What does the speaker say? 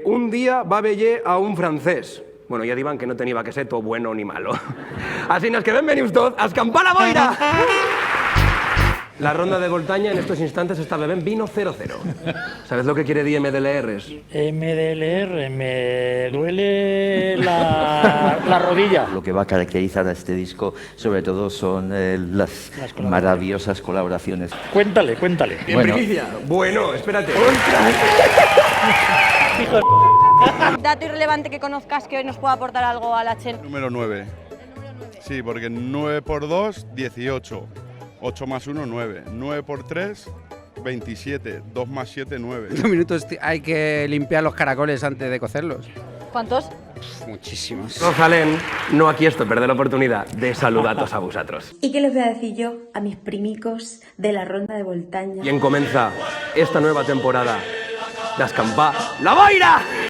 Un dia va veure a un francès. Bueno, ja diuen que no tenia que ser tot bueno ni malo. Así nos que benvenuts tots a Escampar la Boira. La ronda de Voltaña en estos instantes está bebendo vino 0-0. ¿Sabes lo que quiere decir MDLRs? MDLR, me duele la rodilla. Lo que va a caracterizar a este disco, sobre todo, son las maravillosas colaboraciones. Cuéntale. En primicia. Bueno, espérate. Dato irrelevante que conozcas que hoy nos pueda aportar algo a la Chen. Número 9. Sí, porque 9 por 2, 18. 8 más 1, 9. 9 por 3, 27. 2 más 7, 9. 2 minutos hay que limpiar los caracoles antes de cocerlos. ¿Cuántos? Muchísimos. Rosalén, no aquí esto, perder la oportunidad de saludatos a vosotros. ¿Y qué les voy a decir yo a mis primicos de la ronda de Voltaña? Y en comienza esta nueva temporada de Escampar la Boira.